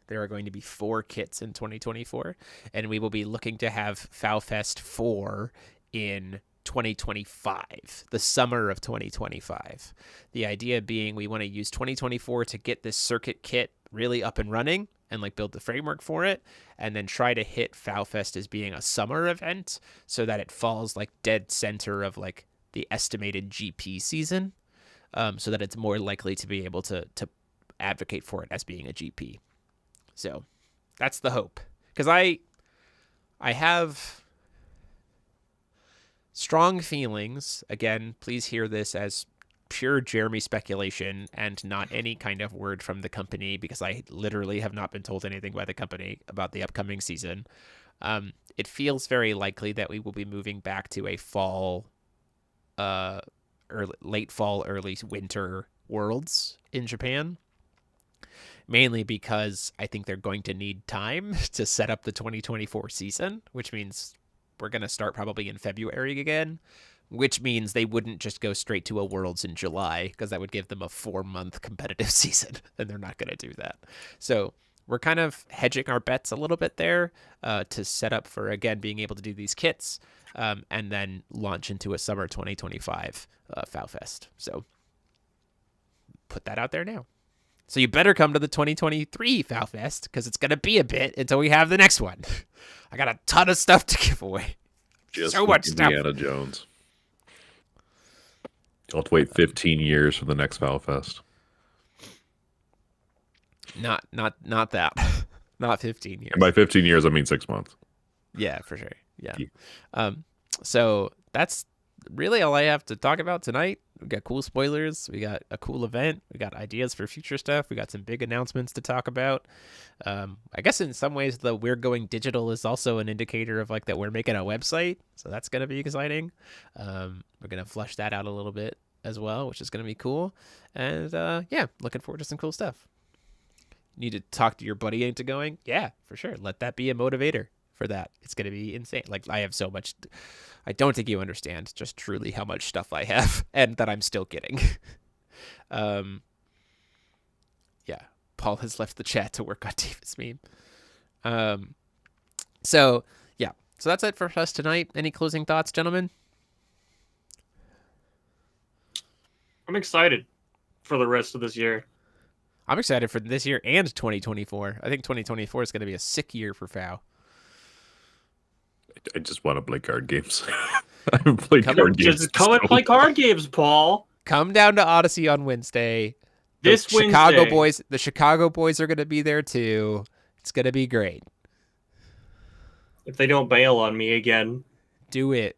There are going to be 4 kits in 2024, and we will be looking to have FowFest 4 in 2025, the summer of 2025. The idea being we want to use 2024 to get this circuit kit really up and running and like build the framework for it, and then try to hit FowFest as being a summer event so that it falls like dead center of like the estimated GP season, so that it's more likely to be able to advocate for it as being a GP. So that's the hope, because I have strong feelings. Again, please hear this as pure Jeremy speculation and not any kind of word from the company, because I literally have not been told anything by the company about the upcoming season. It feels very likely that we will be moving back to a fall, late fall, early winter Worlds in Japan. Mainly because I think they're going to need time to set up the 2024 season, which means we're going to start probably in February again, which means they wouldn't just go straight to a Worlds in July, because that would give them a 4-month competitive season, and they're not going to do that. So we're kind of hedging our bets a little bit there to set up for, again, being able to do these kits and then launch into a summer 2025 FowFest. So put that out there now. So you better come to the 2023 FowFest, because it's going to be a bit until we have the next one. I got a ton of stuff to give away. Just so much stuff. Indiana Jones. You'll have to wait 15 years for the next FowFest. Not that. Not 15 years. And by 15 years, I mean 6 months. Yeah, for sure. Yeah. So that's really all I have to talk about tonight. We got cool spoilers. We got a cool event. We got ideas for future stuff. We got some big announcements to talk about. I guess in some ways, the we're going digital is also an indicator of like that we're making a website. So that's going to be exciting. We're going to flush that out a little bit as well, which is going to be cool. And yeah, looking forward to some cool stuff. Need to talk to your buddy into going? Yeah, for sure. Let that be a motivator for that. It's going to be insane. Like, I have so much. I don't think you understand just truly how much stuff I have and that I'm still getting. Yeah. Paul has left the chat to work on David's meme. So yeah. So that's it for us tonight. Any closing thoughts, gentlemen? I'm excited for the rest of this year. I'm excited for this year and 2024. I think 2024 is going to be a sick year for FOW. I just want to play card games. I haven't played card games. Just come and play card games, Paul. Come down to Odyssey on Wednesday. The Chicago boys are going to be there too. It's going to be great. If they don't bail on me again, do it.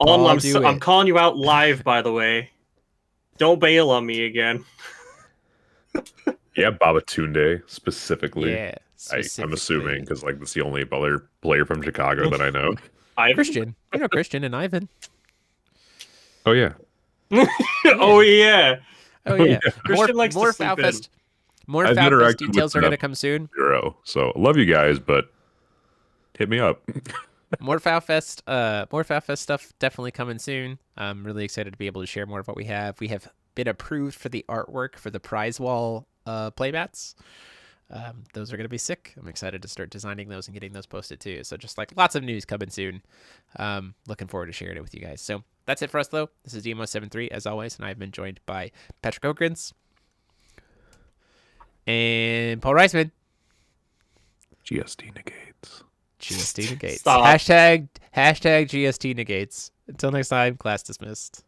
I'm calling you out live, by the way. Don't bail on me again. Yeah, Babatunde specifically. Yeah, I'm assuming because like that's the only other player from Chicago that I know. Christian, you know Christian and Ivan. Oh yeah. Oh yeah. Oh yeah. Christian likes more to sleep FowFest. in. More FowFest details are going to come soon. So I love you guys, but hit me up. More FowFest stuff definitely coming soon. I'm really excited to be able to share more of what we have. We have been approved for the artwork for the prize wall playmats. Those are going to be sick. I'm excited to start designing those and getting those posted too. So just like lots of news coming soon. Looking forward to sharing it with you guys. So that's it for us though. This is DMO73 as always, and I've been joined by Patrick Ogrins and Paul Reisman. GST negates. GST negates. Stop. Hashtag GST negates. Until next time, class dismissed.